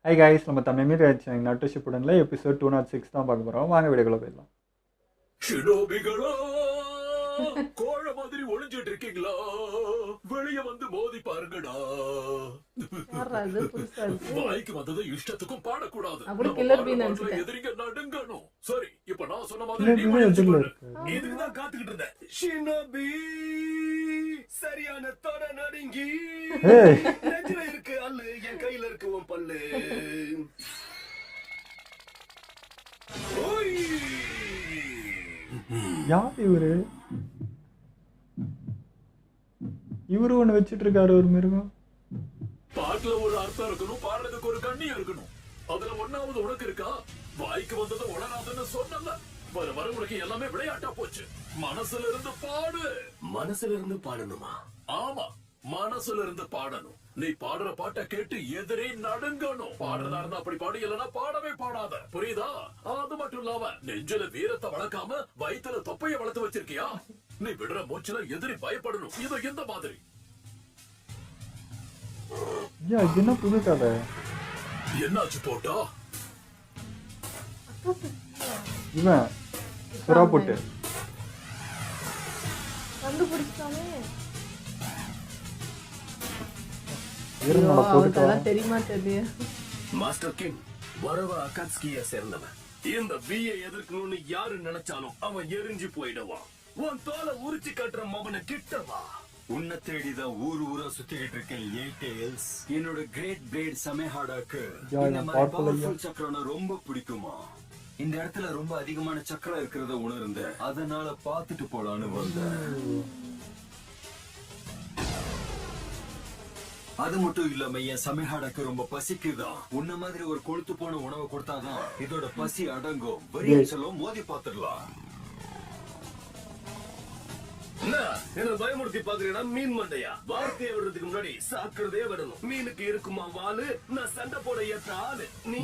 Hi guys, நம்ம தமிழ் மீது நட்டு ஷிப்புடன்ல எபிசோட் 206 தான் பார்க்க போகிறோம். வாங்க வீடியோக்குள்ள போயிடலாம். ஷினோபிகளா, கோழ மாதிரி ஒளிஞ்சிட்டு இருக்கீங்களா? வெளிய வந்து மோதி பாருங்கடா. வாய்க்கு வந்தது இஷ்டத்துக்கும் பாடக்கூடாது. எதிரிங்க நடுங்கணும். சரி, இப்ப நான் சொன்ன மாதிரி நீ முயற்சி பண்ணு. இதுக்குதான் காத்துக்கிட்டு இருந்தேன். ஷினோபி சரியான தொட நடுங்கி நெஞ்சில இருக்கு அல்லு, என் கையில இருக்கு உன் பல்லு. ஓய், யார் இவரு? இவரு ஒண்ணு வச்சிட்டு இருக்காரு, ஒரு மிருகம். பாட்டுல ஒரு அர்த்தம் இருக்கணும், பாடுறதுக்கு ஒரு கண்ணி இருக்கணும். அதுல ஒண்ணாவது உனக்கு இருக்கா? வாய்க்கு வந்ததை உணராதுன்னு சொன்னல. வர வர உனக்கு எல்லாமே விளையாட்டா போச்சு. மனசுல இருந்து பாடு. மனசுல இருந்து பாடணுமா? ஆமா, மனசுல இருந்து பாடணும். நீ பாடுற பாட்டை கேட்டு எதிரே நடுங்கணும். பாடுறதா இருந்தா அப்படி பாடு, இல்லனா பாடவே பாடாத. புரியுதா? அது மட்டும் இல்லாம நெஞ்சில வீரத்தை வளர்க்காம வயித்துல தொப்பைய வளர்த்து வச்சிருக்கியா? நீ விடுற மூச்சுல எதிரி பயப்படணும். இது எந்த மாதிரி? என்ன புது கதை? என்னாச்சு போட்டா? இவன் சுறா போட்டு கண்டுபிடிச்சானே. தெரியுமா தெரியல. மாஸ்டர் கிங் வரவ அகாட்ஸ்கிய சேர்ந்தவன். இந்த வீயை எதிர்க்கணும்னு யாரு நினைச்சாலும் அவன் எரிஞ்சு போயிடுவான். உன் தோலை உரிச்சு கட்டுற மவனை கிட்டவா. உன்னை தேடிதான் ஊர் ஊரா சுத்திக்கிட்டு இருக்கேன். எயிட் டேல்ஸ், என்னோட கிரேட் பிளேட் சமேஹாடாக்கு இந்த மாதிரி பவர்ஃபுல் சக்கரம்னா ரொம்ப பிடிக்குமா? இந்த இடத்துல ரொம்ப அதிகமான சக்கரம் இருக்கிறத உணர்ந்தேன். அதனால பாத்துட்டு போலான்னு வந்தேன். அது மட்டும் இல்லாம என் சமேஹாடாக்கு ரொம்ப பசிக்குதான். உன்ன மாதிரி ஒரு கொழுத்து போன உணவை கொடுத்தாதான் இதோட பசி அடங்கும். வரிய சொல்லும், மோதி பாத்துடலாம். என்ன பயமுறுத்தி பாக்குறீங்கன்னா மீன் மண்டையா? வார்த்தையை விடுறதுக்கு முன்னாடி சாக்குறதே வரணும். மீனுக்கு இருக்குமா வாலு? நான் சண்டை போட ஏற்ற ஆளு. நீ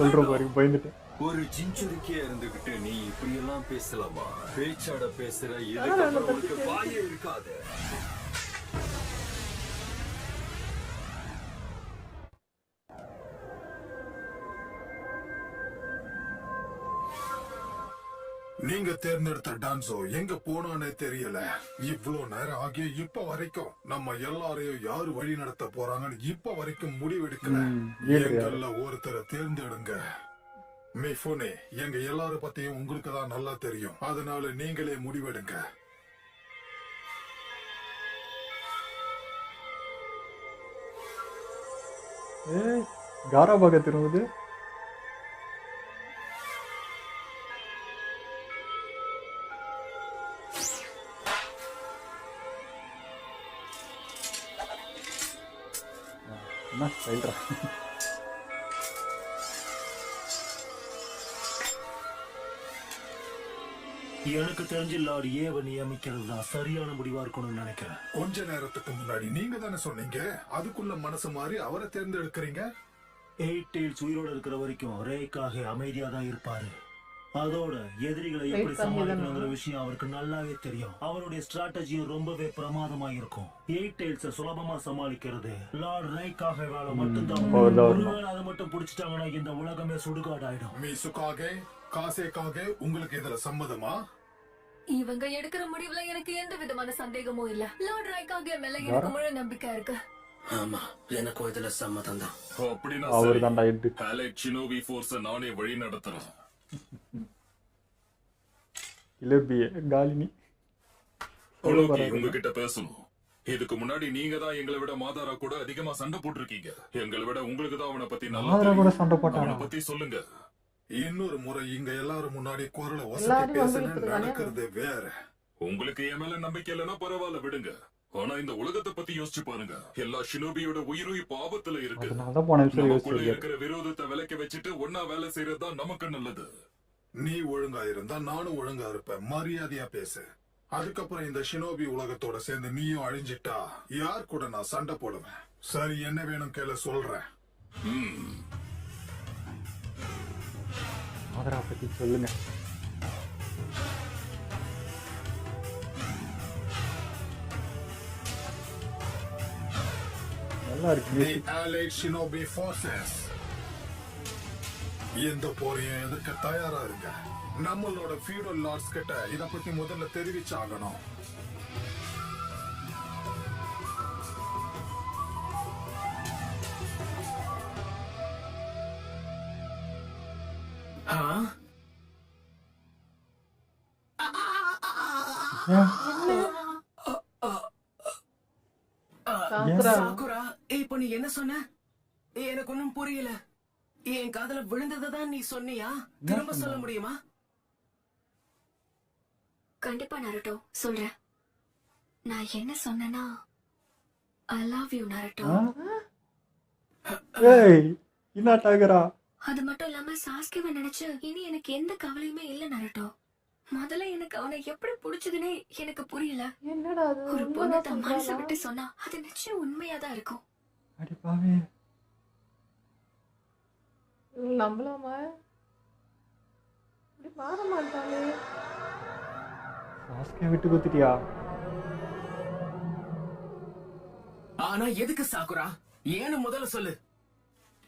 சொல்ற மாதிரி பயந்துட்டு ஒரு சிஞ்சுரிக்கியா இருந்துகிட்டு நீ இப்படி எல்லாம் பேசலாமா? பேச்சாட பேசுற, இதுக்கப்புறம் உனக்கு வாயே இருக்காது. நீங்க தேர்ந்தெடுத்த டான்ஸோ எங்க போனானே தெரியல. இவ்வளவு நேரம் ஆகிய இப்ப வரைக்கும் நம்ம எல்லாரையும் யாரு வழி நடத்த போறாங்கன்னு இப்ப வரைக்கும் முடிவெடுக்கல. எங்கள்ல ஒருத்தரை தேர்ந்தெடுங்க. மிஃபுனே, எங்க எல்லாரும் பத்தியும் உங்களுக்கு தான் நல்லா தெரியும். அதனால நீங்களே முடிவெடுங்க. காரா பாக்க திரும்புது. என்ன சொல்ற? எனக்கு தெரிஞ்ச லார்ட் ஏவ நியமிக்கிறது தான் சரியான முடிவா இருக்கணும்னு நினைக்கிறேன். கொஞ்ச நேரத்துக்கு முன்னாடி நீங்க தானே சொன்னீங்க அதுக்குள்ள மனசு மாறி அவரை தேர்ந்தெடுக்கிறீங்க. எயிட் டெயில்ஸ் உயிரோட இருக்கிற வரைக்கும் ரேக்காக அமைதியா தான் இருப்பாரு. அதோட எதிரிகளை எப்படி சமாளிக்கணுங்கிற விஷயம் அவருக்கு நல்லாவே தெரியும். அவருடைய ஸ்ட்ராட்டஜியும் ரொம்பவே பிரமாதமா இருக்கும். எயிட் டெயில்ஸ சுலபமா சமாளிக்கிறது லார்ட் ரேக்காக வேலை மட்டும்தான். ஒருவேளை அதை மட்டும் பிடிச்சிட்டாங்கன்னா இந்த உலகமே சுடுகாடாயிடும். மீசுக்காக காசேக்காக உங்களுக்கு இதுல சம்மதமா? இவங்க எடுக்கிற முடிவுல எனக்கு எந்த விதமான சந்தேகமும் இல்ல. லார்ட் ரேக்காக மேல எனக்கு முழு நம்பிக்கை இருக்கு. ஆமா, எனக்கும் இதுல சம்மதம் தான். அப்படின்னா அவர் தான் அலெக்ஸ் ஷினோபி ஃபோர்ஸை நானே வழி நடத்துறேன். காலினி உங்ககிட்ட பேசணும். இதுக்கு முன்னாடி நீங்க தான் எங்களை விட மாதாரா கூட அதிகமா சண்டை போட்டிருக்கீங்க. எங்களை விட உங்களுக்கு தான் அவனை பத்தி நல்லா சண்டை போட்டாங்க. அவனை பத்தி சொல்லுங்க. இன்னொரு முறை இங்க எல்லாரும் முன்னாடி குரலை வசதி பேசணும்னு நடக்கிறது வேற. உங்களுக்கு என் மேல நம்பிக்கை இல்லைன்னா பரவாயில்ல, விடுங்க. ஆனா இந்த உலகத்தை பத்தி யோசிச்சு பாருங்க. எல்லா ஷினோபியோட உயிரும் இப்ப ஆபத்துல இருக்கு. நமக்குள்ள இருக்கிற விரோதத்தை விலக்கி வச்சுட்டு ஒன்னா வேலை செய்யறதுதான் நமக்கு நல்லது. நீ ஒழுங்கா இருந்தா நானும் ஒழுங்கா இருப்பேன். மரியாதையா பேசு. அதுக்கப்புறம் இந்த ஷினோபி உலகத்தோட சேர்ந்து நீயும் அழிஞ்சிட்டா யார் கூட நான் சண்டை போடுவேன்? சரி, என்ன வேணும் கேளு, சொல்றேன். மாதரா பத்தி சொல்லுங்க. நல்லா இருக்கு The music. Allied Shinobi Forces. எந்த போரையும் எதிர்க்க தயாரா இருங்க. நம்மளோட feudal lords கிட்ட இத பத்தி முதல்ல தெரிவிச்சாகணும். சாக்குரா சாக்குரா இப்ப நீ என்ன சொன்ன? எனக்கு ஒண்ணும் புரியல. என் காதுல விழுந்ததான் நீ சொன்னியா? திரும்ப சொல்ல முடியுமா? கண்டிப்பா நருட்டோ சொல்றேன். நான் என்ன சொன்னேன்னா ஐ லவ் யூ நருட்டோ. ஏய் இன்னாட்டாகரா. அது மட்டும் இல்லாம சாஸ்கேவை நினைச்சு இனி எனக்கு எந்த கவலையுமே இல்ல நருட்டோ. முதல்ல எனக்கு அவனை எப்படி பிடிச்சதுன்னே எனக்கு புரியல. என்னடா அது ஒரு பொண்ணு உண்மைதான் தன் மனசை சொல்றாளா? விட்டு சொன்னா அது நிச்சயம் உண்மையாதான் இருக்கும். அடி பாவி. இவளை நம்பலாமா? இப்படி மாற மாட்டாளே. சாஸ்கே விட்டு குத்திட்டியா? ஆனா எதுக்கு சாக்குரா? ஏன்னு முதல்ல சொல்லு.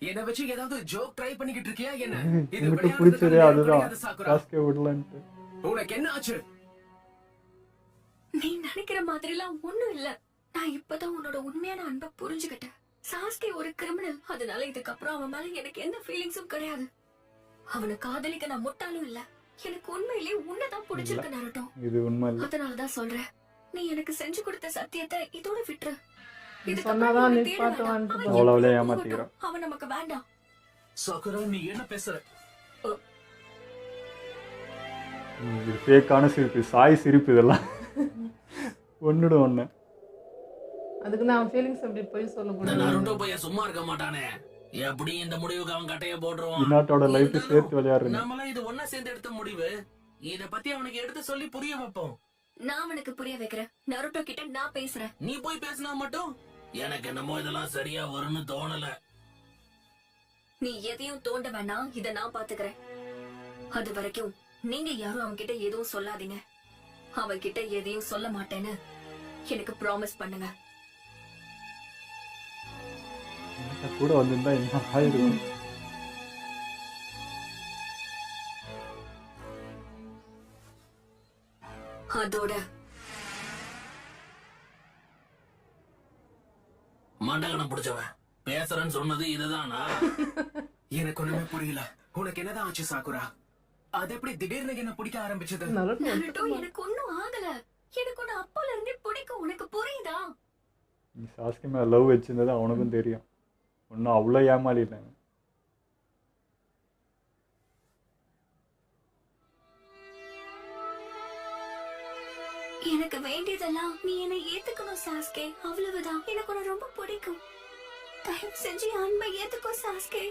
என்ன வச்சு ஏதாவது ஜோக் ட்ரை பண்ணிக்கிட்டு இருக்கியா என்ன? இது எனக்கு விளையாடுறதுக்கு பிடிச்சதே நேரம் அதுதான். கிடையாது சாக்குரா. சாஸ்கே விடலன்ட்டு. உனக்கு என்ன ஆச்சு? நீ நினைக்கிற மாதிரி எல்லாம் ஒண்ணும் இல்ல. நான் இப்பதான் உன்னோட உண்மையான அன்பை புரிஞ்சுக்கிட்டேன். சாஸ்கே ஒரு கிரிமினல். அதனால இதுக்கப்புறம் அவன் மேல எனக்கு எந்த ஃபீலிங்ஸும் கிடையாது. அவனை காதலிக்க நான் முட்டாளும் இல்ல. எனக்கு உண்மையிலேயே உன்னைதான் பிடிச்சிருக்கு நருட்டோம். இது உண்மை இல்ல. அதனாலதான் சொல்றேன். நீ எனக்கு செஞ்சு கொடுத்த சத்தியத்தை இதோட விட்டுரு. சொன்னாதான் நீ பாட்டு வாங்கிட்டு அவ்வளவுல ஏமாத்திக்கிறோம். அவன் நமக்கு வேண்டாம். சாக்குரா நீ என்ன பேசுற? இது ஃபேக்கான சிரிப்பு. சாய் சிரிப்பு இதெல்லாம். ஒன்னுடும் ஒண்ணு. அதுக்கு நான் ஃபீலிங்ஸ் அப்படி போய் இந்த சொல்லக்கூடாது. நருட்டோ பையன் சும்மா இருக்க மாட்டானே. எப்படி இந்த முடிவுக்கு அவன் கட்டைய போட்டுருவான்? இன்னாட்டோட லைஃப் சேர்த்து விளையாடுறீங்க. நம்மளாம் இது ஒன்னா சேர்ந்து எடுத்த முடிவு. இத பத்தி அவனுக்கு எடுத்து சொல்லி புரிய வைப்போம். நான் அவனுக்கு புரிய வைக்கிறேன். நருட்டோ கிட்ட நான் பேசுறேன். நீ போய் பேசினா மட்டும் எனக்கு என்னமோ இதெல்லாம் சரியா வரும்னு தோணல. நீ எதையும் தோண்ட வேணாம். இத நான் பாத்துக்கிறேன். அது வரைக்கும் நீங்க யாரும் அவன்கிட்ட எதுவும் சொல்லாதீங்க. அவன்கிட்ட எதையும் சொல்ல மாட்டேன்னு எனக்கு ப்ராமிஸ் பண்ணுங்க. இன்னாட்டா கூட வந்திருந்தா என்ன ஆயிருக்கும். அதோட மண்டகனம் பிடிச்சவன் பேசுறேன்னு சொன்னது இதுதானா? எனக்கு ஒண்ணுமே புரியல. உனக்கு என்னதான் ஆச்சு சாக்குரா? அது எப்படி திடீர்னு என்ன பிடிக்க ஆரம்பிச்சது? நருட்டோ நருட்டோ எனக்கு ஒண்ணும் ஆகல. எனக்கு ஒண்ணு அப்போல இருந்தே பிடிக்கும். உனக்கு புரியுதா? நீ சாஸ்கே மேல லவ் வச்சிருந்தது அவனுக்கும் தெரியும். ஒன்னும் அவ்வளோ ஏமாளி இல்லை. எனக்கு வேண்டியதெல்லாம் நீ என்னை ஏத்துக்கணும் சாஸ்கே. அவ்வளவுதான். எனக்கு உன்னை ரொம்ப பிடிக்கும். தயவு செஞ்சு என் அன்பை ஏத்துக்கோ சாஸ்கே.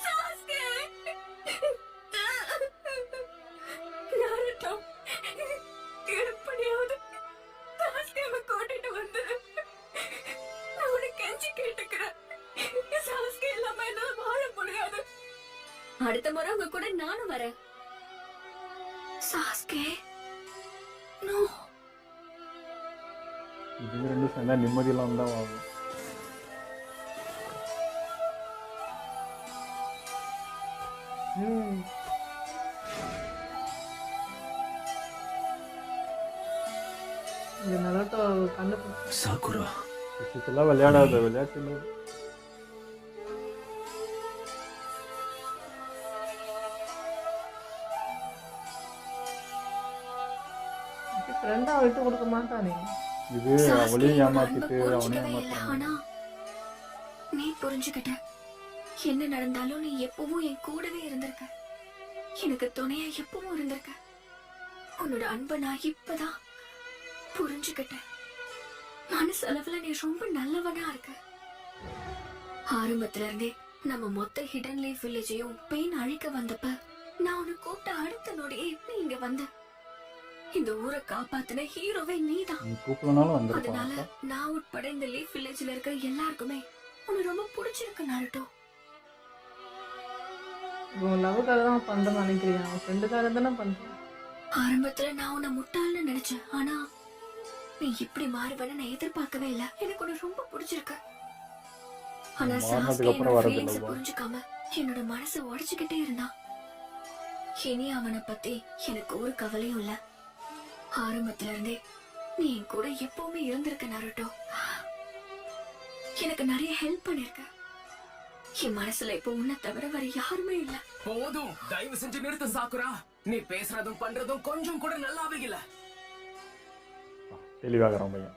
சாஸ்கே. நருட்டோ, எப்படியாவது சாஸ்கேவை கூட்டிட்டு வந்து நான் உன்னை கெஞ்சி கேட்டுக்கிறேன். சாஸ்கே இல்லாம என்னால வாழ முடியாது. அடுத்த முறை உங்க கூட நானும் வரேன். சாஸ்கே நோ. இதுங்க ரெண்டும் சேர்ந்தா நிம்மதியெல்லாம் தான் ஆகும். இந்த நருட்டோ கண்டுபிடிச்சு சாக்குரா விஷயத்தெல்லாம் விளையாடாத. விளையாட்டு இல்லை. ஃப்ரெண்டா விட்டு கொடுக்க மாட்டானே. இது அவளையும் ஏமாத்திட்டு அவனையும் ஏமாத்துறாங்க. ஆனா நீ புரிஞ்சுக்கிட்ட. என்ன நடந்தாலும் நீ எப்பவும் என் கூடவே இருந்திருக்க. எனக்கு துணையா எப்பவும் இருந்திருக்க. உன்னோட அன்பை நான் இப்பதான் புரிஞ்சுக்கிட்டேன். மனசளவுல நீ ரொம்ப நல்லவனா இருக்க. ஆரம்பத்துல இருந்தே நம்ம மொத்த ஹிடன் லீஃப் வில்லேஜையும் பெயின் அழிக்க வந்தப்ப நான் உன்னை கூப்பிட்ட அடுத்த நொடியே நீ இங்க வந்த. இந்த ஊரை காப்பாத்தின ஹீரோவே நீதான். நீ கூப்பிடனாலும் அதனால வந்திருப்பான். நான் உட்பட இந்த லீஃப் வில்லேஜ்ல இருக்கிற எல்லாருக்குமே உன்னை ரொம்ப பிடிச்சிருக்கு நருட்டோ. உன் லவ்வுக்காக தான் பண்றேன்னு நினைக்கிறியா? அவன் ஃப்ரெண்டுக்காக தானே பண்றேன். ஆரம்பத்துல நான் உன்னை முட்டாள்னு நினைச்சேன். ஆனா நீ இப்படி மாறுவேன்னு நான் எதிர்பார்க்கவே இல்ல. எனக்கு உன்னை ரொம்ப பிடிச்சிருக்கு. ஆனா மாறினதுக்கு சாஸ்கே அப்புறம் என்னோட வரது ஃபீலிங்ஸ இல்லவா? புரிஞ்சுக்காம என்னோட மனசை உடைச்சுக்கிட்டே இருந்தான். இனி அவனை பத்தி எனக்கு ஒரு கவலையும் இல்ல. ஆரம்பத்துல இருந்தே நீ என் கூட எப்பவுமே இருந்திருக்க நருட்டோ. எனக்கு நிறைய ஹெல்ப் பண்ணிருக்க. என் மனசுல இப்ப உன்னை தவிர வேற யாருமே இல்ல. போதும், தயவு செஞ்சு நிறுத்து சாக்குரா. நீ பேசுறதும் பண்றதும் கொஞ்சம் கூட நல்லாவே இல்ல. தெளிவாகிறான் பையன்.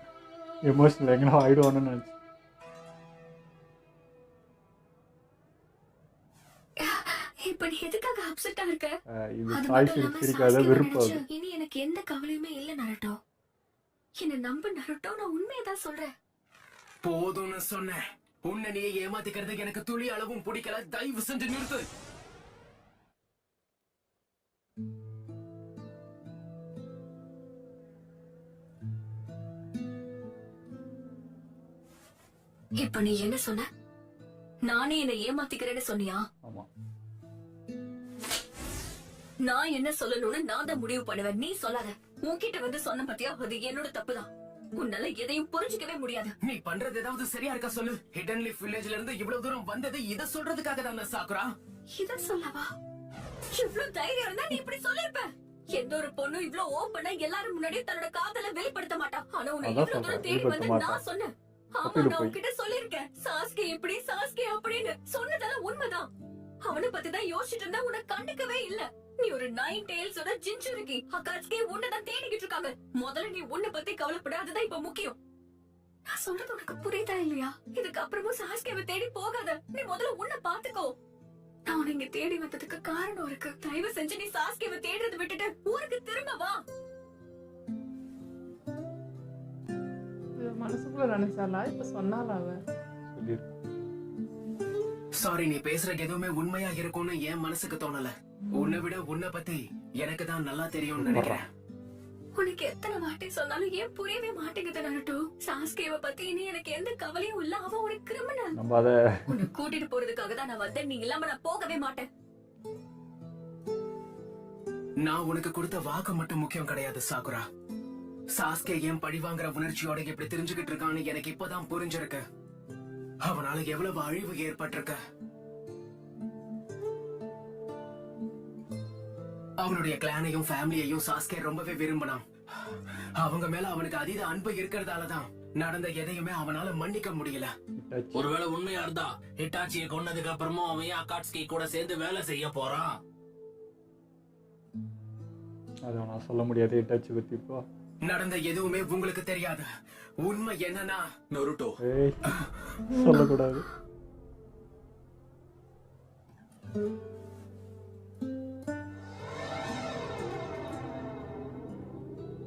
எமோஷனல் எங்கன்னா ஆயிடுவான்னு நினச்சி. இப்ப நீ எதுக்காக அப்செட்டா இருக்க? இது அது சாய் மட்டும் இல்லாம சிரிக்காத சாஸ்கேவை விருப்பம் நினைச்சு இனி எனக்கு எந்த கவலையுமே இல்ல நருட்டோ. என்ன நம்ப நருட்டோ, நான் உண்மையதான் சொல்றேன். போதும்னு சொன்னேன். உன்னை நீ ஏமாத்திக்கிறது எனக்கு துளி அளவும் பிடிக்கல. தயவு செஞ்சு நிறுத்து. இப்ப நீ என்ன சொன்ன? நானே என்ன ஏமாத்திக்கிறேன்னு சொன்னியா? ஆமாம். நான் என்ன சொல்லணும்னு நான் தான் முடிவு பண்ணுவேன், நீ சொல்லாத. உன்கிட்ட வந்து சொன்ன பத்தியா, அது என்னோட தப்புதான். உன்னால எதையும் புரிஞ்சுக்கவே முடியாது. நீ பண்றது ஏதாவது சரியா இருக்கா சொல்லு. ஹிடன் லீஃப் வில்லேஜ்ல இருந்து இவ்வளவு தூரம் வந்தது இத சொல்றதுக்காக தான் சாக்குரா. இத சொல்லவா? இவ்வளவு தைரியம் இருந்தா நீ இப்படி சொல்லிருப்ப. எந்த ஒரு பொண்ணும் இவ்வளவு ஓப்பனா எல்லாரும் முன்னாடி தன்னோட காதலை வெளிப்படுத்த மாட்டா. ஆனா உன்னை அதான் இவ்வளவு தூரம் சொல்றேன், தேடி வந்து வெளிப்படுத்த நான் சொன்னேன். ஆமா, அப்படி நான் போய். உன்கிட்ட சொல்லிருக்கேன். சாஸ்கே இப்படி, சாஸ்கே அப்படின்னு சொன்னதெல்லாம் உண்மைதான். அவனை பத்தி தான் யோசிச்சுட்டு இருந்தா உன்னை கண்டுக்கவே இல்ல. நீ ஒரு 9 டெய்ல்ஸோட ஜின்சுருக்கி. அக்காட்ஸ்கே உன்னைதான் தேடிக்கிட்டு இருக்காங்க. முதல்ல நீ உன்னை பத்தி கவலைப்பட, அதுதான் இப்ப முக்கியம். நான் சொல்றது உனக்கு புரியுதா இல்லையா? இதுக்கு அப்புறமும் சாஸ்கேவை தேடி போகாத. நீ முதல்ல உன்னை பாத்துக்கோ. நான் உன்னை இங்க தேடி வந்ததுக்கு காரணம் இருக்கு. தயவு செஞ்சு நீ சாஸ்கேவை தேடுறதை விட்டுட்டு ஊருக்கு திரும்ப வா. மனசுக்குள்ள நினைச்சாலா இப்ப சொன்னாலா அவ? சொல்லியிருக்கு. சாரி, நீ பேசுறது எதுவுமே உண்மையா இருக்கும்னு என் மனசுக்கு தோணல. உன்னை விட உன்னை பத்தி எனக்கு தான் நல்லா தெரியும்னு நினைக்கிறேன். உனக்கு எத்தனை வாட்டி சொன்னாலும் ஏன் புரியவே மாட்டேங்குது நருட்டோ? சாஸ்கேவை பத்தி இனி எனக்கு எந்த கவலையும் இல்ல. அவ ஒரு கிரிமினல். நம்ம அதை உன்னை கூட்டிட்டு போறதுக்காக தான் நான் வந்தேன். நீ இல்லாம நான் போகவே மாட்டேன். நான் உனக்கு கொடுத்த வாக்கு மட்டும் முக்கியம் கிடையாது சாக்குரா. சாஸ்கே ஏன் பழி வாங்குற உணர்ச்சியோட எப்படி தெரிஞ்சுக்கிட்டு இருக்கான்னு எனக்கு இப்பதான் புரிஞ்சிருக்கு. அவனால எவ்வளவு அழிவு ஏற்பட்டிருக்க. அவனுடைய கிளானையும் ஃபேமிலியையும் சாஸ்கே ரொம்பவே விரும்பினான். அவங்க மேல அவனுக்கு அதீத அன்பு இருக்கிறதாலதான் நடந்த எதையுமே அவனால மன்னிக்க முடியல. ஒருவேளை உண்மையா இருந்தா ஹிட்டாச்சியை கொன்னதுக்கு அப்புறமும் அவன் ஏன் அக்காட்ஸ்கி கூட சேர்ந்து வேலை செய்ய போறான்? அதை நான் சொல்ல முடியாது. டச் பற்றி இப்போ நடந்த எதுவுமே உங்களுக்கு தெரியாது. உண்மை என்னன்னா நருட்டோ, ஏய் சொல்லக்கூடாது.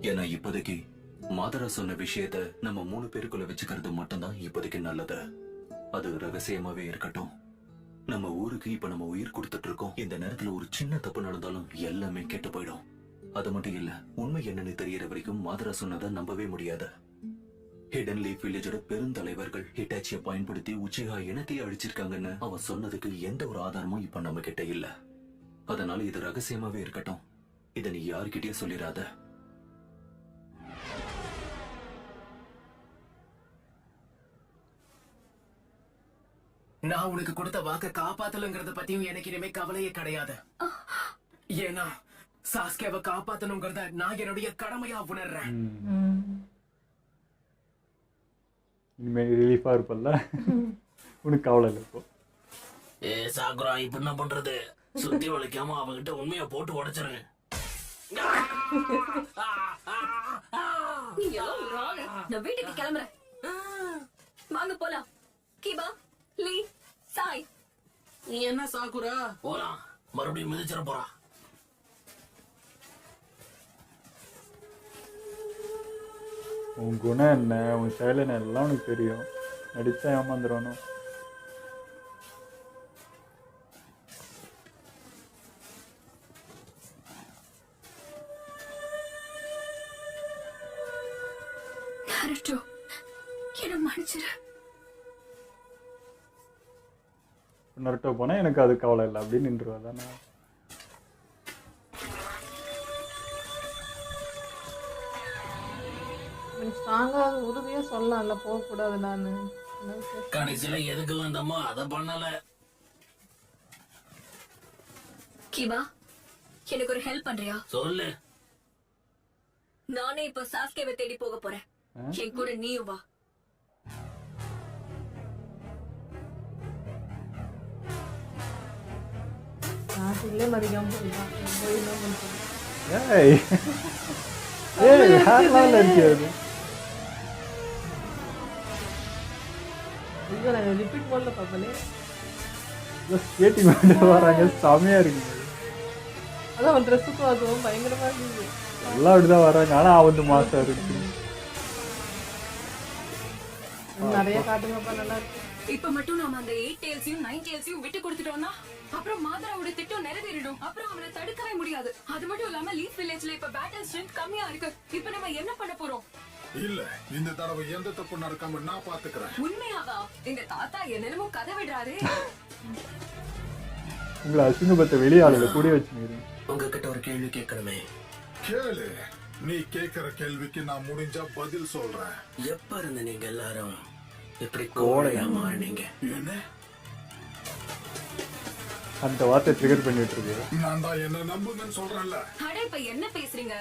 ஏன்னா இப்போதைக்கு மாதரா சொன்ன விஷயத்த நம்ம 3 பேருக்குள்ள வச்சுக்கிறது மட்டும்தான் இப்போதைக்கு நல்லது. அது ரகசியமாவே இருக்கட்டும். நம்ம ஊருக்கு இப்ப நம்ம உயிர் கொடுத்துட்டு இருக்கோம். இந்த நேரத்துல ஒரு சின்ன தப்பு நடந்தாலும் எல்லாமே கெட்டு போயிடும். அது மட்டும் இல்ல, உண்மை என்னன்னு தெரியற வரைக்கும் மாதரா சொன்னதை நம்பவே முடியாது. ஹிடன் லீஃப் வில்லேஜோட பெருந்தலைவர்கள் ஹிட்டாச்சியை பயன்படுத்தி உச்சிகா இனத்தையே அழிச்சிருக்காங்கன்னு அவன் சொன்னதுக்கு எந்த ஒரு ஆதாரமும் இப்ப நம்ம கிட்ட இல்ல. அதனால இது ரகசியமாவே இருக்கட்டும். இத நீ யாருக்கிட்டயும் சொல்லிடாத. நான் உனக்கு கொடுத்த வாக்க காப்பாத்தலங்கிறத பத்தியும் எனக்கு இனிமே கவலையே கிடையாது. ஏன்னா சாஸ்கேவை காப்பாத்தணுங்கிறத நான் என்னுடைய கடமையா உணர்றேன். இனிமேல் ரிலீஃபாக இருப்பல்ல. உனக்கு கவலை இல்லை இப்போ. ஏ சாக்குரா, இப்ப என்ன பண்றது? சுத்தி வளைக்காம அவங்கிட்ட உண்மையை போட்டு உடைச்சிருங்க. நீ எல்லாம் ஒரு ஆளு. நான் வீட்டுக்கு கிளம்புறேன். வாங்க போலாம். கிபா, லீ, சாய். நீ என்ன சாக்குரா? போலாம், மறுபடியும் மிதிச்சிட போறா. உன் குணம் என்ன, உன் செயல் என்ன எல்லாம் உனக்கு தெரியும். நடிச்சா ஏமாந்துடணும். நருட்டோ, என்ன மன்னிச்சிரு. நருட்டோ போனால் எனக்கு அது கவலை இல்லை அப்படின்னு நின்றுவா தானே. ஸ்ட்ராங்கா உறுதியா சொல்லலாம்ல போகக்கூடாது நானு. கடைசியில எதுக்கு வந்தோமோ அதை பண்ணல. கிவா, எனக்கு ஒரு ஹெல்ப் பண்றியா? சொல்லு. நானே இப்ப சாஸ்கேவை தேடி போக போறேன். என் கூட நீயும் வா. நாட்டிலே மதிக்காம போயிடலாம். போய் என்ன பண்றது? ஏய் ஏய் வேற லெவல்ல இருக்கு அது. ஐயோ நான் ரிப்பீட் போடல பாப்பலே. ஸ்கேட்டிங் வந்து வராங்க, செமையா இருக்குங்க. அதான் அவன் ட்ரெஸ்ஸுக்கும் அதுவும் பயங்கரமா இருந்தது. எல்லாம் அப்படிதான் வராங்க, ஆனா அவன் மாசம் இருக்கு. நிறைய காட்டுங்கப்பா, நல்லா இருக்கு. இப்ப மட்டும் நாம அந்த 8 டேல்ஸையும் 9 டேல்ஸையும் விட்டு கொடுத்துட்டோம்னா அப்புறம் மாதராவோட திட்டம் நிறைவேறிடும். அப்புறம் அவனை தடுக்கவே முடியாது. அது மட்டும் இல்லாம லீஃப் வில்லேஜ்ல இப்ப பேட்டில் ஸ்ட்ரென்த் கம்மியா இருக்கு. இப்ப நம்ம என்ன பண்ண போறோம்? இல்ல, இந்த தடவை எந்த தப்பு நடக்காம நான் பாத்துக்கிறேன். உண்மையாவா? எங்க தாத்தா என்னென்னமோ கதை விடுறாரு. உங்களை அசிங்கப்பட்ட வெளியாளுல கூட வச்சுக்கிறேன். உங்ககிட்ட ஒரு கேள்வி கேட்கணுமே. கேளு. நீ கேக்குற கேள்விக்கு நான் முடிஞ்சா பதில் சொல்றேன். எப்ப இருந்து நீங்க எல்லாரும் இப்படி கோழையா மாறினீங்க? என்ன? அந்த வார்த்தை ட்ரிகர் பண்ணிட்டு இருக்கு. நான் தான் என்ன நம்புங்கன்னு சொல்றேன்ல. அட இப்ப என்ன பேசுறீங்க?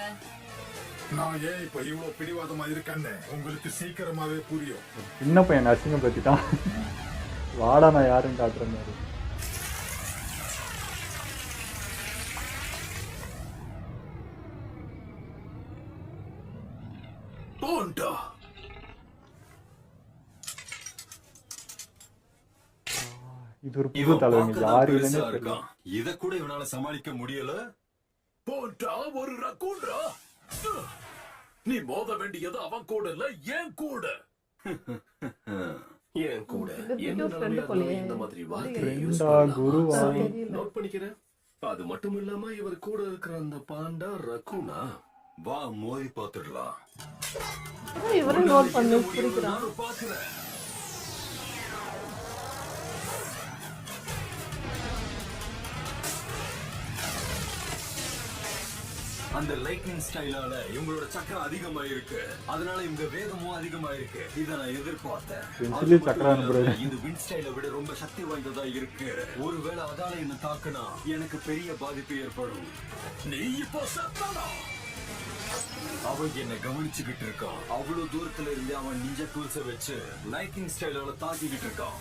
நான் ஏன் இப்ப இவ்வளவு பிடிவாதமா இருக்கேன்னு உங்களுக்கு சீக்கிரமாவே புரியும். சின்ன பையன் அசிங்கப்படுத்திட்டான். வாடா நான் யாருன்னு காட்டுற மாதிரி. போண்டா. இது ஒரு புது தலைவங்க, யாரு இல்லைன்னு தெரியல. இத கூட இவனால சமாளிக்க முடியல. போண்டா ஒரு ரக்கூன்டா. நீ மோத வேண்டியது அவன் கூட இல்ல, என் கூட. என் கூட இது என்ன video friend நிலைமையா போலயே. இருந்தாலும் இந்த மாதிரி வார்த்தையை ஃப்ரெண்டா, யூஸ் பண்ணலாம். குருவா? சரி, தெரியல. நோட் பண்ணிக்கிறேன். அது மட்டும் இல்லாம இவர் கூட இருக்கிற அந்த பாண்டா ரக்கூனா. வா மோதி பாத்துடலாம். அதான் இவரும் நோட் பண்ணி பிடிக்கிறான். நானும் பாக்குறேன். அந்த லைட்னிங் ஸ்டைலால இவங்களோட சக்கரம் அதிகமா இருக்கு. அதனால இவங்க வேகமும் அதிகமா இருக்கு. இத நான் எதிர்பார்த்தேன். பென்சிலே சக்கரம் அனுப்புறது. இது விண்ட் ஸ்டைலை விட ரொம்ப சக்தி வாய்ந்ததா இருக்கு. ஒருவேளை அதால என்ன தாக்குனா எனக்கு பெரிய பாதிப்பு ஏற்படும். நீ இப்போ செத்தானா? அவன் என்ன கவனிச்சுக்கிட்டு இருக்கான். அவ்வளவு தூரத்துல இருந்து அவன் நிஞ்ச டூல்ஸ வச்சு லைட்டிங் ஸ்டைலோட தாக்கிக்கிட்டு இருக்கான்.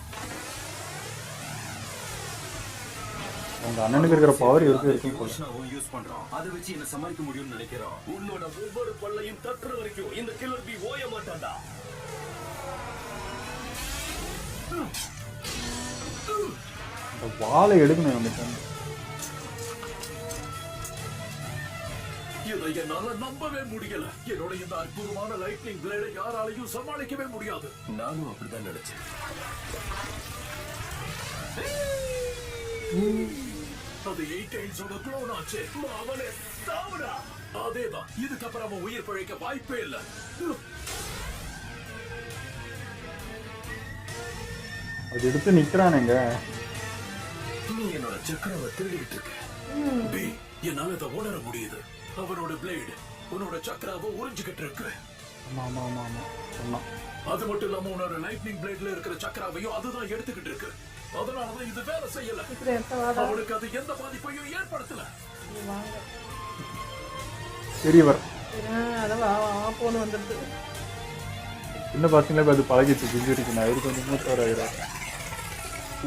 உங்க அண்ணனுக்கு இருக்கிற பவர் இருக்கு இருக்கும் போல. யோசனாவும் யூஸ் பண்றான். அதை வச்சு என்ன சமாளிக்க முடியும்னு நினைக்கிறான். உன்னோட ஒவ்வொரு பல்லையும் தட்டுற வரைக்கும் இந்த கில்லர் பி ஓய மாட்டான்டா. இந்த வாளை எடுக்கணும் நம்ம. இதை என்னால நம்பவே முடியல. என்னோட இந்த அற்புதமான லைட்னிங் பிளேடை யாராலையும் சமாளிக்கவே முடியாது. நானும் அப்படிதான் நினைச்சேன். அது 8 டைல்ஸோட க்ளோன் ஆச்சு. அவனே சாவுடா. அதேதான். இதுக்கப்புறம் அவன் உயிர் பிழைக்க வாய்ப்பே இல்ல. அது எடுத்து நிக்கிறானுங்க. நீ என்னோட சக்கரவை திருடிட்டு இருக்க. பி, என்னால இதை உணர முடியுது. அவனோட பிளேடு உன்னோட சக்கராவை உறிஞ்சுகிட்டு இருக்கு. ஆமா ஆமா ஆமா ஆமா சொன்னான். அது மட்டும் இல்லாம உன்னோட லைட்னிங் பிளேட்ல இருக்கிற சக்கராவையும் அதுதான் எடுத்துக்கிட்டு இருக்கு. அதனாலதான் இது வேலை செய்யல. இப்படி எடுத்த வாடா. அவனுக்கு அது எந்த பாதிப்பையும் ஏற்படுத்தல. இது வாங்க. பெரியவர் அதான் வா வா போன்னு வந்துடுது. சின்ன பசங்களே அது பழகிட்டு செஞ்சுருக்கு. நான் இது கொஞ்சம் மூத்தவர் ஆகிறார்.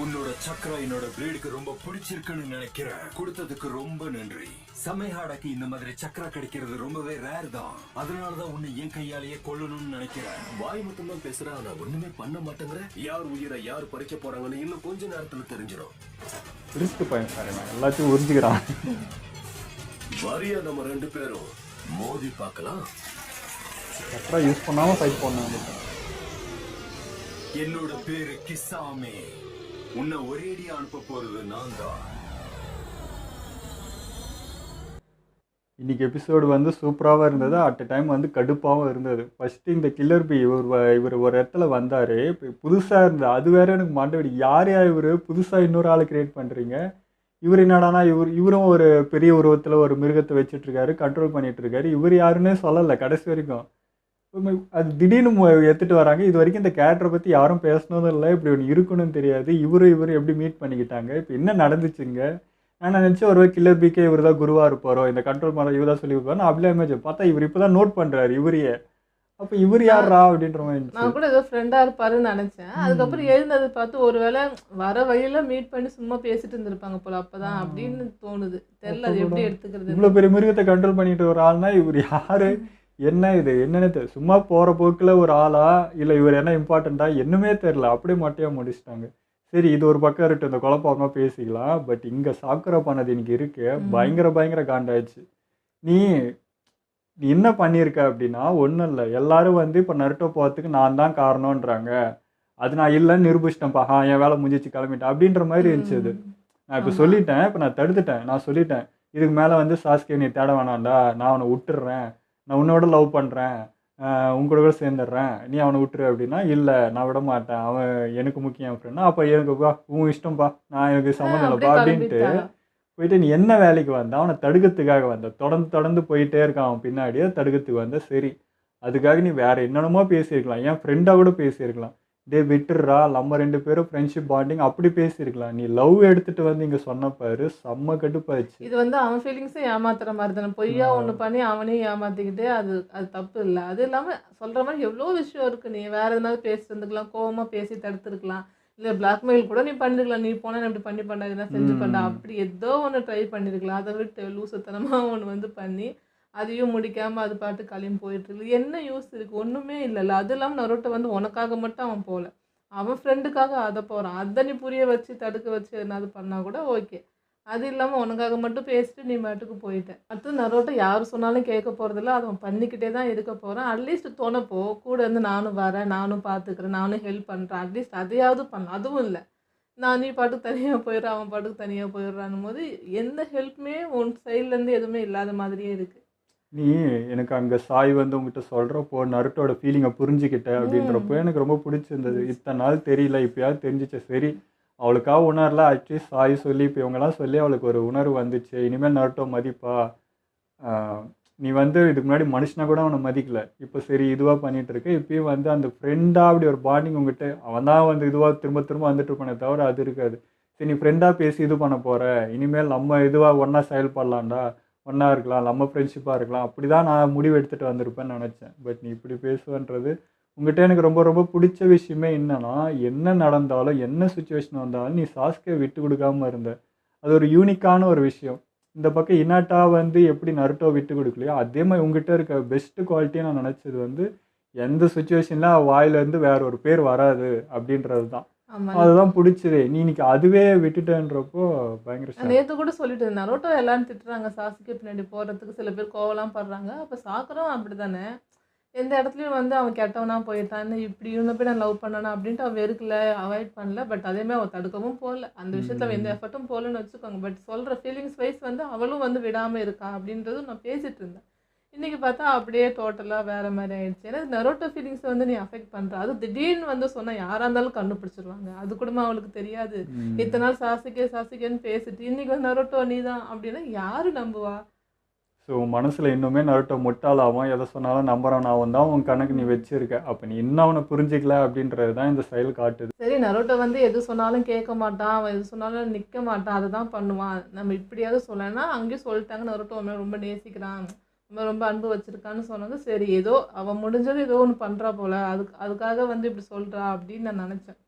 உன்னோட சக்கரா என்னோட பிளேடுக்கு ரொம்ப பிடிச்சிருக்குன்னு நினைக்கிறேன். கொடுத்ததுக்கு ரொம்ப நன்றி. சமைஹாடாக்கு இந்த மாதிரி சக்கரா கிடைக்கிறது ரொம்பவே ரேர் தான். அதனாலதான் உன்னை என் கையாலேயே கொல்லணும்னு நினைக்கிறேன். வாய் மட்டும் தான் பேசுறேன், ஆனா ஒண்ணுமே பண்ண மாட்டேங்கிற. யார் உயிரை யார் பறிக்க போறாங்கன்னு இன்னும் கொஞ்ச நேரத்துல தெரிஞ்சிடும். ரிஸ்க் பையன் சார், இவன் எல்லாத்தையும் உறிஞ்சிக்கிறான். வரியா நம்ம 2 பேரும் மோதி பார்க்கலாம். கரெக்டாக யூஸ் பண்ணாமல் ஃபைட் பண்ணாங்க. என்னோட பேரு கிசாமே. உன்னை ஒரேடியா அனுப்ப போறது நான் தான். இன்னைக்கு எபிசோடு வந்து சூப்பராகவும் இருந்தது, அட் அ டைம் வந்து கடுப்பாகவும் இருந்தது. ஃபஸ்ட்டு இந்த கில்லர் பி இவர் ஒரு இடத்துல வந்தார், இப்போ புதுசாக இருந்தது. அது வேற எனக்கு மண்டபடி யார் இவர் புதுசாக இன்னொரு ஆளை கிரியேட் பண்ணுறீங்க. இவர் என்னடானா இவரும் ஒரு பெரிய உருவத்தில் ஒரு மிருகத்தை வச்சுட்ருக்காரு, கண்ட்ரோல் பண்ணிகிட்ருக்காரு. இவர் யாருன்னே சொல்லலை கடைசி வரைக்கும். அது திடீர்னு எடுத்துட்டு வராங்க. இது வரைக்கும் இந்த கேரக்டரை பத்தி யாரும் பேசினதும் இல்ல. இப்படி ஒண்ணு இருக்குன்னு தெரியாது. இவரு எப்படி மீட் பண்ணிக்கிட்டாங்க? இப்ப என்ன நடந்துச்சுங்க? நான் நினைச்சேன் ஒருவேளை கில்லர் பிக்கே இவர் தான் குருவா இருப்பாரோ, இந்த கண்ட்ரோல் பண்ண இவர் தான் சொல்லி கொடுப்பாரு. நான் அப்படியே இமேஜின் பார்த்தா இவர் இப்பதான் நோட் பண்றாரு இவரையே. அப்ப இவர் யாரா அப்படின்ற மாதிரி இருந்துச்சு. நான் கூட ஏதோ ஃப்ரெண்டா இருப்பாருன்னு நினைச்சேன். அதுக்கப்புறம் எழுந்தது பார்த்து ஒருவேளை வர வழியில மீட் பண்ணி சும்மா பேசிட்டு இருந்திருப்பாங்க போல அப்பதான் அப்படின்னு தோணுது. தெரியல அது எப்படி எடுத்துக்கிறது. இவ்வளவு பெரிய மிருகத்தை கண்ட்ரோல் பண்ணிட்டு ஒரு ஆள்னா இவர் யாரு? என்ன இது என்னன்னு தெரியல. சும்மா போற போக்குல ஒரு ஆளா இல்ல இவர் என்ன இம்பார்ட்டண்டா என்னமே தெரியல. அப்படியே மொட்டையா முடிச்சிட்டாங்க. சரி இது ஒரு பக்கம் இருக்கட்டும், இந்த குழப்பமா பேசிக்கலாம். பட் இங்க சாக்குரா பண்ணது எனக்கு இருக்கு பயங்கர காண்டாயிடுச்சு. நீ நீ என்ன பண்ணியிருக்க அப்படின்னா ஒன்றும் இல்லை. எல்லாரும் வந்து இப்போ நருட்டோ போகிறதுக்கு நான் தான் காரணம்ன்றாங்க. அது நான் இல்லைன்னு நிரூபிச்சிட்டேன்ப்பா. என் வேலை முடிஞ்சிச்சு கிளம்பிட்டேன் அப்படின்ற மாதிரி இருந்துச்சு அது. நான் இப்போ சொல்லிட்டேன், இப்போ நான் தடுத்துட்டேன். நான் சொல்லிட்டேன் இதுக்கு மேலே வந்து சாஸ்கே நீ தேட வேணாம்டா, நான் அவனை விட்டுடுறேன், நான் உன்னோட லவ் பண்ணுறேன், உங்களோட கூட சேர்ந்துடுறேன், நீ அவனை விட்டுரு அப்படின்னா இல்லை நான் விட மாட்டேன், அவன் எனக்கு முக்கியம் என் ஃப்ரெண்ட். அப்போ எனக்குப்பா உன் இஷ்டம்ப்பா, நான் எனக்கு சம்மந்தம் இல்லைப்பா அப்படின்ட்டு போயிட்டு நீ என்ன வேலைக்கு வந்த? அவனை தடுக்கிறதுக்காக வந்த. தொடர்ந்து போயிட்டே இருக்கான் அவன் பின்னாடியே தடுக்கிறதுக்கு வந்த. சரி அதுக்காக நீ வேற என்னென்னமோ பேசியிருக்கலாம், என் ஃப்ரெண்டாக கூட பேசியிருக்கலாம். டே விட்டுடுறா, நம்ம 2 பேரும் ஃப்ரெண்ட்ஷிப் பாண்டிங் அப்படி பேசியிருக்கலாம். நீ லவ் எடுத்துட்டு வந்து இங்கே சொன்ன பாரு செம்ம கடுப்பாச்சு. இது வந்து அவன் ஃபீலிங்ஸை ஏமாத்துற மாதிரி தானே. பொய்யா ஒன்று பண்ணி அவனையும் ஏமாத்திக்கிட்டு அது அது தப்பு இல்லை. அது இல்லாமல் சொல்கிற மாதிரி எவ்வளோ விஷயம் இருக்குது. நீ வேறு எதனாவது பேசிட்டு இருந்துக்கலாம், கோவமாக பேசி தடுத்துருக்கலாம், இல்லை பிளாக்மெயில் கூட நீ பண்ணிருக்கலாம். நீ போனால் இப்படி பண்ண இதெல்லாம் செஞ்சு பண்ண அப்படி ஏதோ ஒன்று ட்ரை பண்ணியிருக்கலாம். அதை விட்டு லூசுத்தனமாக ஒன்று வந்து பண்ணி அதையும் முடிக்காமல் அது பாட்டு கிளம்பி போயிட்டுருக்கு. என்ன யூஸ் இருக்குது? ஒன்றுமே இல்லைல்ல. அது இல்லாமல் நருட்டோ வந்து உனக்காக மட்டும் அவன் போகல, அவன் ஃப்ரெண்டுக்காக அதை போகிறான். அதை நீ புரிய வச்சு தடுக்க வச்சு என்னாவது பண்ணால் கூட ஓகே. அது இல்லாமல் உனக்காக மட்டும் பேசிட்டு நீ பாட்டுக்கு போயிட்டேன். அடுத்து நருட்டோ யார் சொன்னாலும் கேட்க போகிறதில்ல, அதை அவன் பண்ணிக்கிட்டே தான் இருக்க போகிறான். அட்லீஸ்ட் தோணப்போ கூட இருந்து நானும் வரேன், நானும் பார்த்துக்கிறேன், நானும் ஹெல்ப் பண்ணுறேன், அட்லீஸ்ட் அதையாவது பண்ணலாம். அதுவும் இல்லை, நீ பாட்டுக்கு தனியாக போயிடுறான், அவன் பாட்டுக்கு தனியாக போயிடுறான் போது எந்த ஹெல்ப்புமே உன் சைட்லேருந்து எதுவுமே இல்லாத மாதிரியே இருக்குது. நீ எனக்கு அங்கே சாய் வந்து உங்ககிட்ட சொல்கிறப்போ நருட்டோட ஃபீலிங்கை புரிஞ்சுக்கிட்ட அப்படின்றப்போ எனக்கு ரொம்ப பிடிச்சிருந்தது. இத்தனை நாள் தெரியல, இப்போயாவது தெரிஞ்சிச்சு. சரி அவளுக்காக உணரல, அட்லீஸ்ட் சாய் சொல்லி இப்போ இவங்கெல்லாம் சொல்லி அவளுக்கு ஒரு உணர்வு வந்துச்சு. இனிமேல் நருட்டோ மதிப்பா. நீ வந்து இதுக்கு முன்னாடி மனுஷனா கூட அவனை மதிக்கல, இப்போ சரி இதுவாக பண்ணிகிட்டு இருக்க. இப்பயும் வந்து அந்த ஃப்ரெண்டாக அப்படி ஒரு பாண்டிங் உங்ககிட்ட அவன் தான் வந்து இதுவாக திரும்ப வந்துட்டு இருப்பானே தவிர அது இருக்காது. சரி நீ ஃப்ரெண்டாக பேசி இது பண்ண போகிற, இனிமேல் நம்ம இதுவாக ஒன்றா செயல்படலாம்டா, ஒன்றா இருக்கலாம், நம்ம ஃப்ரெண்ட்ஷிப்பாக இருக்கலாம், அப்படி தான் நான் முடிவு எடுத்துகிட்டு வந்திருப்பேன்னு நினச்சேன். பட் நீ இப்படி பேசுவேன்றது உங்கள்கிட்ட எனக்கு ரொம்ப பிடிச்ச விஷயமே என்னன்னா, என்ன நடந்தாலும் என்ன சுச்சுவேஷன் வந்தாலும் நீ சாஸ்கே விட்டு கொடுக்காம இருந்த. அது ஒரு யூனிக்கான ஒரு விஷயம். இந்த பக்கம் இனாட்டா வந்து எப்படி நருட்டோ விட்டு கொடுக்கலையோ அதே மாதிரி உங்ககிட்ட இருக்க பெஸ்ட் குவாலிட்டியை நான் நினச்சது வந்து எந்த சுச்சுவேஷனில் வாயிலேருந்து வேற ஒரு பேர் வராது அப்படின்றது தான். அதுதான் பிடிச்சதே. நீ இன்னைக்கு அதுவே விட்டுட்டேன்றப்போ பயங்கர. நேற்று கூட சொல்லிட்டு இருந்தேன், நருட்டோ எல்லாரும் திட்டுறாங்க சாஸ்கே பின்னாடி போகிறதுக்கு, சில பேர் கோவலாம் படுறாங்க. அப்போ சாக்குரும் அப்படி தானே, எந்த இடத்துலையும் வந்து அவன் கெட்டவனா போயிட்டான், இப்படி இருந்த போய் நான் லவ் பண்ணனா அப்படின்ட்டு அவன் வெறுக்கல, அவாய்ட் பண்ணல. பட் அதேமாதிரி அவன் தடுக்கவும் போகல, அந்த விஷயத்தில் அவன் எந்த எஃபர்ட்டும் போகலன்னு வச்சுக்கோங்க. பட் சொல்கிற ஃபீலிங்ஸ் வைஸ் வந்து அவளும் வந்து விடாமல் இருக்கா அப்படின்றதும் நான் பேசிகிட்டு இருந்தேன். இன்றைக்கி பார்த்தா அப்படியே டோட்டலாக வேறு மாதிரி ஆயிடுச்சு. ஏன்னா நருட்டோ ஃபீலிங்ஸை வந்து நீ அஃபெக்ட் பண்ணுற, அது திடீர்னு வந்து சொன்னால் யாராக இருந்தாலும் கண்டுபிடிச்சிருவாங்க. அது கூட அவளுக்கு தெரியாது. இத்தனை நாள் சாசிக்கேன்னு பேசிட்டு இன்றைக்கி வந்து நருட்டோ நீ தான் அப்படின்னா யார் நம்புவா? ஸோ மனசில் இன்னுமே நருட்டோ முட்டாளாவும் எதை சொன்னாலும் நம்புறவனாவும் தான் உன் கணக்கு நீ வச்சிருக்க. அப்போ நீ இன்னும் அவனை புரிஞ்சிக்கல அப்படின்றது தான் இந்த செயல் காட்டுது. சரி நருட்டோ வந்து எது சொன்னாலும் கேட்க மாட்டான், அவன் எது சொன்னாலும் நிற்க மாட்டான், அதை தான் பண்ணுவான். நம்ம இப்படியாவது சொல்லலைன்னா அங்கேயும் சொல்லிட்டாங்க நருட்டோ அவன் ரொம்ப நேசிக்கிறான், ரொம்ப அன்பு வச்சிருக்கான்னு சொன்னது. சரி ஏதோ அவன் முடிஞ்சது ஏதோ ஒன்று பண்ணுறா போல, அதுக்காக வந்து இப்படி சொல்கிறா அப்படின்னு நான் நினச்சேன்.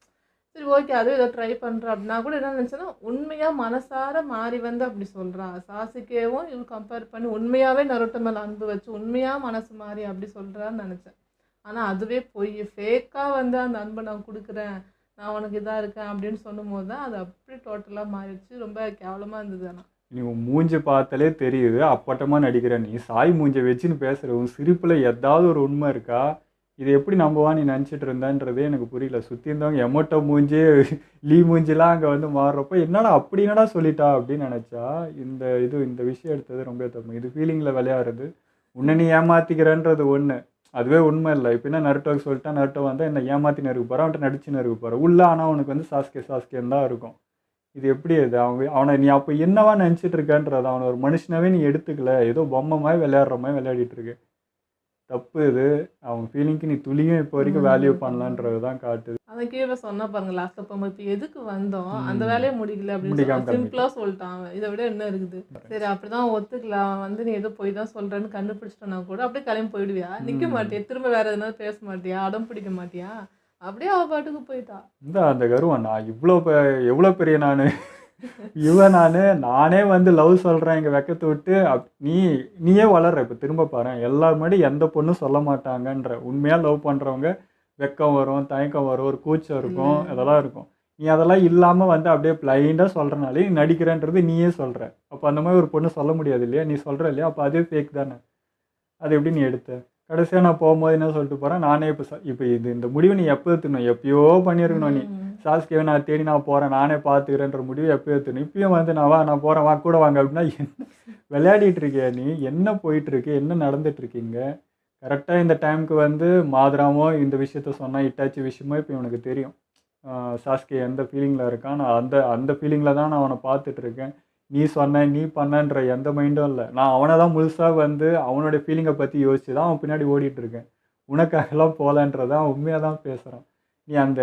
சரி ஓகே அதுவும் ஏதோ ட்ரை பண்ணுறா அப்படின்னா கூட என்ன நினச்சேன்னா, உண்மையாக மனசார மாறி வந்து அப்படி சொல்கிறா. சாசிக்கேவும் இவன் கம்பேர் பண்ணி உண்மையாகவே நருட்டோ மேலே அன்பு வச்சு உண்மையாக மனசு மாறி அப்படி சொல்கிறான்னு நினச்சேன். ஆனால் அதுவே பொய், ஃபேக்காக வந்து அந்த அன்பை நான் கொடுக்குறேன், நான் உனக்கு இதாக இருக்கேன் அப்படின்னு சொல்லும் போது தான் அது அப்படி டோட்டலாக மாறிடுச்சு. ரொம்ப கேவலமாக இருந்தது. ஆனால் நீ உன் மூஞ்சை பார்த்தாலே தெரியுது அப்பட்டமாக நடிக்கிற. நீ சாய் மூஞ்சை வச்சுன்னு பேசுகிற, உன் சிரிப்பில் ஏதாவது ஒரு உண்மை இருக்கா? இதை எப்படி நம்பவா நீ நினச்சிட்டு இருந்தேன்றதே எனக்கு புரியல. சுற்றி இருந்தவங்க எமோட்டோ மூஞ்சி லீ மூஞ்சிலாம் அங்கே வந்து மாறுறப்போ என்னடா அப்படி என்னடா சொல்லிட்டா அப்படின்னு நினச்சா இந்த விஷயம் எடுத்தது ரொம்ப தப்பு. இது ஃபீலிங்கில் விளையாடுறது. உன்னை நீ ஏமாற்றிக்கிறன்றது ஒன்று, அதுவே உண்மை இல்லை. இப்போ என்ன நருட்டோக்கு சொல்லிட்டா, நருட்டோ வந்தால் என்ன ஏமாற்றின்னு இருக்க போகிறான், அவன்கிட்ட நடிச்சுன்னு இருக்க போகிறான் உள்ள. ஆனால் அவனுக்கு வந்து சாஸ்கேன்னு தான் இருக்கும். இது எப்படி அது? அவனை நீ அப்போ என்னவா நினச்சிட்டு இருக்கன்றத அவனை ஒரு மனுஷனாவே நீ எடுத்துக்கல, ஏதோ பொம்மை மாதிரி விளையாடுற மாதிரி விளையாடிட்டு இருக்கு. தப்பு இது. அவன் ஃபீலிங்க்கு நீ துளியும் இப்போ வரைக்கும் வேல்யூ பண்ணலன்றது தான் காட்டுது. அவன் கீழே சொன்னா பாருங்க லாஸ்ட்ல போகும்போது இப்போ எதுக்கு வந்தோம் அந்த வேலையை முடிக்கல அப்படின்னு முடிக்காம சிம்பிளா சொல்லிட்டான் அவன். இதை விட என்ன இருக்குது? சரி அப்படிதான் ஒத்துக்கலாம், அவன் வந்து நீ ஏதோ போய் தான் சொல்றேன்னு கண்டுபிடிச்சிட்டோன்னா கூட அப்படியே கிளம்பி போயிடுவியா? நிக்க மாட்டியா? திரும்ப வேற எதனாவது பேச மாட்டியா? அடம் பிடிக்க மாட்டியா? அப்படியே அவ பாட்டுக்கு போயிட்டா. இந்த அந்த கருவம் நான் எவ்வளோ பெரிய நானே வந்து லவ் சொல்கிறேன் இங்கே வெக்கத்தை விட்டு நீயே வளர்ற. இப்போ திரும்ப பாரு, எல்லார் முன்னாடி எந்த பொண்ணும் சொல்ல மாட்டாங்கன்ற. உண்மையாக லவ் பண்ணுறவங்க வெக்கம் வரும், தயக்கம் வரும், ஒரு கூச்சம் இருக்கும், அதெல்லாம் இருக்கும். நீ அதெல்லாம் இல்லாமல் வந்து அப்படியே பிளைண்டாக சொல்கிறனாலே நீ நடிக்கிறேன்றது நீயே சொல்கிற. அப்போ அந்த மாதிரி ஒரு பொண்ணு சொல்ல முடியாது இல்லையா? நீ சொல்கிற இல்லையா? அப்போ அதே ஃபேக் தானே. அது எப்படி நீ எடுத்த? கடைசியாக நான் போகும்போது என்ன சொல்லிட்டு போகிறேன், நானே இப்போ இந்த முடிவை நீ எப்போ எடுத்துக்கணும்? எப்பயோ பண்ணியிருக்கணும். நீ சாஸ்கேவை நான் தேடி நான் போகிறேன், நானே பார்த்துக்கிறேன்ற முடிவு எப்போ எடுத்துக்கணும்? இப்பயும் வந்து நான் போகிறேன், கூட வாங்க அப்படின்னா என்ன விளையாடிட்டு இருக்கியா நீ? என்ன போயிட்டுருக்கு, என்ன நடந்துட்டுருக்கீங்க? கரெக்டாக இந்த டைமுக்கு வந்து மாதராமோ இந்த விஷயத்த சொன்னால் இட்டாச்சி விஷயமோ இப்போ இவனுக்கு தெரியும். சாஸ்கே எந்த ஃபீலிங்கில் இருக்கான், நான் அந்த ஃபீலிங்கில் தான் நான் அவனை பார்த்துட்ருக்கேன். நீ சொன்ன நீ பண்ணன்ற எந்த மைண்டும் இல்லை. நான் அவனை தான் முழுசாக வந்து அவனோட ஃபீலிங்கை பற்றி யோசிச்சு தான் அவன் பின்னாடி ஓடிட்டுருக்கேன். உனக்காகலாம் போகலன்றதான் உண்மையாக தான் பேசுகிறான். நீ அந்த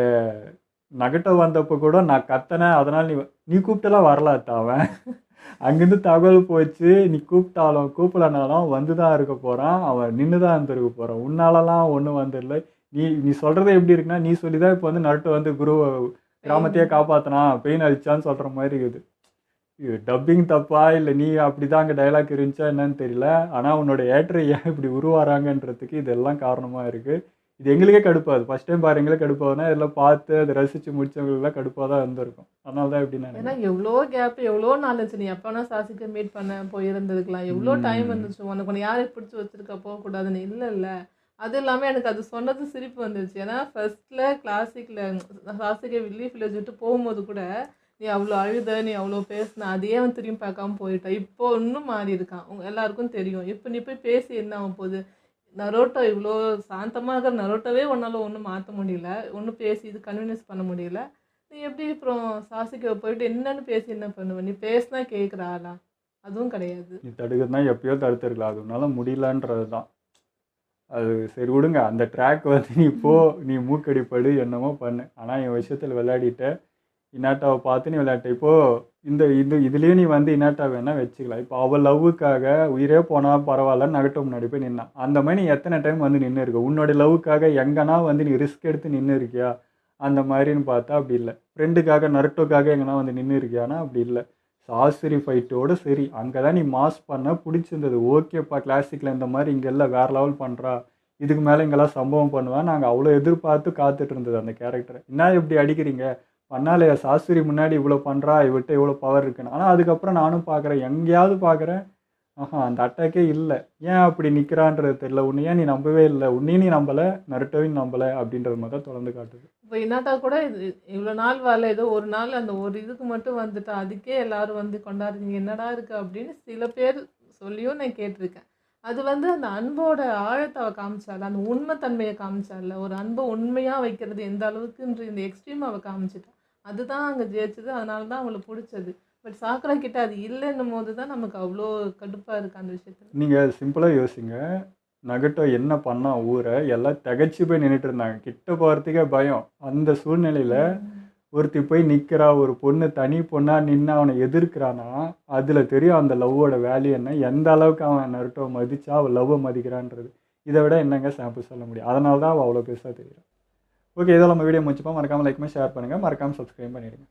நகட்டை வந்தப்போ கூட நான் கத்தனேன், அதனால் நீ கூப்பிட்டெல்லாம் வரலாத்தா அவன். அங்கேருந்து தகவல் போச்சு, நீ கூப்பிடலனாலும் வந்து தான் இருக்க போகிறான், அவன் நின்று தான் இருந்திருக்க போகிறான். உன்னாலலாம் ஒன்றும் வந்துடல. நீ சொல்கிறது எப்படி இருக்குன்னா, நீ சொல்லி தான் இப்போ வந்து நருட்டோ வந்து கிராமத்தையே காப்பாற்றினான், பெயின் அடிச்சான்னு சொல்கிற மாதிரி இருக்குது. இது டப்பிங் தப்பா இல்லை நீ அப்படி தான் அங்கே டைலாக் இருந்துச்சா என்னன்னு தெரியல. ஆனால் உன்னோட ஏற்ற ஏன் இப்படி உருவாராங்கன்றதுக்கு இதெல்லாம் காரணமாக இருக்குது. இது எங்களுக்கே கடுப்பாது. ஃபஸ்ட் டைம் பாரு எங்களுக்கு கடுப்பாகுதுன்னா இதெல்லாம் பார்த்து அதை ரசித்து முடிச்சவங்களுக்குலாம் கடுப்பாக தான் இருந்திருக்கும். அதனால தான் எப்படி நான் ஏன்னா எவ்வளோ கேப், எவ்வளோ நாலேஜ். நீ எப்போனா சாசிக்க மீட் பண்ண போயிருந்ததுக்கலாம், எவ்வளோ டைம் இருந்துச்சு. உனக்கு யாரை பிடிச்சி வச்சிருக்க போகக்கூடாதுன்னு இல்லை. அது இல்லாமல் எனக்கு அது சொன்னது சிரிப்பு வந்துருச்சு. ஏன்னா ஃபர்ஸ்ட்டில் கிளாசிக்கில் சாசிக்கை வில்லேஜ் விட்டு போகும்போது கூட நீ அவ்வளோ அழுத, நீ அவ்வளோ பேசின, அதையே அவன் திரும்பி பார்க்காம போயிட்டா. இப்போ இன்னும் மாறி இருக்கான், எல்லாருக்கும் தெரியும். இப்போ நீ போய் பேசி என்ன ஆகும் போகுது? நரோட்டோ இவ்வளோ சாந்தமாக இருக்கிற நரோட்டோவே உன்னால் ஒன்றும் மாற்ற முடியல, ஒன்றும் பேசி இது கன்வினியன்ஸ் பண்ண முடியல. நீ எப்படி அப்புறம் சாசிக்க போயிட்டு என்னன்னு பேசி என்ன பண்ணுவேன்? நீ பேசினா கேட்குற ஆளா? அதுவும் கிடையாது. நீ தடுக்கிறதுனா எப்பயோ தடுத்துருக்கலாம், அது உன்னால் முடியலன்றது தான். அது சரி விடுங்க, அந்த ட்ராக் வந்து நீ மூக்கடிப்படு என்னமோ பண்ணு. ஆனால் என் விஷயத்தில் விளையாடிட்ட, இனாட்டாவை பார்த்து நீ விளையாட்ட. இப்போது இதுலேயும் நீ வந்து இனாட்டா வேணால் வச்சுக்கலாம். இப்போ அவள் லவ்வுக்காக உயிரே போனால் பரவாயில்லன்னு நகட்ட முன்னாடி போய் நின்னான். அந்த மாதிரி நீ எத்தனை டைம் வந்து நின்று இருக்க? உன்னோட லவ்வுக்காக எங்கன்னா வந்து நீ ரிஸ்க் எடுத்து நின்று இருக்கியா? அந்த மாதிரின்னு பார்த்தா அப்படி இல்லை. ஃப்ரெண்டுக்காக நருட்டோக்காக எங்கன்னா வந்து நின்று இருக்கியானா அப்படி இல்லை. சாஸ்திரி ஃபைட்டோடு சரி, அங்கே தான் நீ மாஸ் பண்ண பிடிச்சிருந்தது. ஓகேப்பா, கிளாசிக்கில் இந்த மாதிரி இங்கே எல்லாம் வேறு லெவல் பண்ணுறா, இதுக்கு மேலே இங்கெல்லாம் சம்பவம் பண்ணுவேன், நாங்கள் அவ்வளோ எதிர்பார்த்து காத்துட்டு இருந்தது அந்த கேரக்டரை. என்ன இப்படி அடிக்கிறீங்க? பண்ணாலையா சாஸ்திரி முன்னாடி இவ்வளோ பண்ணுறா, இவட்ட இவ்வளோ பவர் இருக்குன்னு. ஆனால் அதுக்கப்புறம் நானும் பார்க்குறேன், எங்கேயாவது பார்க்குறேன், அந்த அட்டாக்கே இல்லை. ஏன் அப்படி நிற்கிறான்றது தெரியல. உன்னையே நீ நம்பவே இல்லை, உன்னையும் நீ நம்பலை, நருட்டோவையும் நம்பலை அப்படின்றது மாதிரி தான் தொடர்ந்து காட்டுது. இப்போ இன்னாட்டா கூட இவ்வளோ நாள் வரல, ஏதோ ஒரு நாள் அந்த ஒரு இதுக்கு மட்டும் வந்துட்டா, அதுக்கே எல்லாரும் வந்து கொண்டாடுறீங்க, என்னடா இருக்குது அப்படின்னு சில பேர் சொல்லியும் நான் கேட்டிருக்கேன். அது வந்து அந்த அன்போட ஆழத்தை அவள் காமிச்சால, அந்த உண்மைத்தன்மையை காமிச்சால, ஒரு அன்பை உண்மையாக வைக்கிறது எந்த அளவுக்குன்ற இந்த எக்ஸ்ட்ரீம் அவள் காமிச்சிட்டான். அதுதான் அங்கே ஜெயிச்சது, அதனால தான் அவளை பிடிச்சது. பட் சாக்குரா கிட்ட அது இல்லைன்னும் போது தான் நமக்கு அவ்வளோ கடுப்பாக இருக்குது அந்த விஷயத்தில். நீங்கள் சிம்பிளாக யோசிங்க, நகட்டோ என்ன பண்ணால் ஊரை எல்லாம் திகச்சு போய் நின்றுட்டு இருந்தாங்க, கிட்ட போகிறதுக்கே பயம். அந்த சூழ்நிலையில் ஒருத்தி போய் நிற்கிறா, ஒரு பொண்ணு தனி பொண்ணாக நின்று அவனை எதிர்க்கிறான்னா அதில் தெரியும் அந்த லவ்வோட வேல்யூ என்ன, எந்த அளவுக்கு அவன் நருட்டோ மதிச்சா அவள் லவ்வை மதிக்கிறான்றது. இதை விட என்னங்க சாம்பிள் சொல்ல முடியும்? அதனால தான் அவள் அவ்வளோ பெருசாக தெரியும். ஓகே, இதெல்லாம் நம்ம வீடியோ முடிச்சுப்போம். மறக்காமல் லைக் பண்ணி ஷேர் பண்ணுங்கள், மறக்காமல் சப்ஸ்கிரைப் பண்ணிவிடுங்க.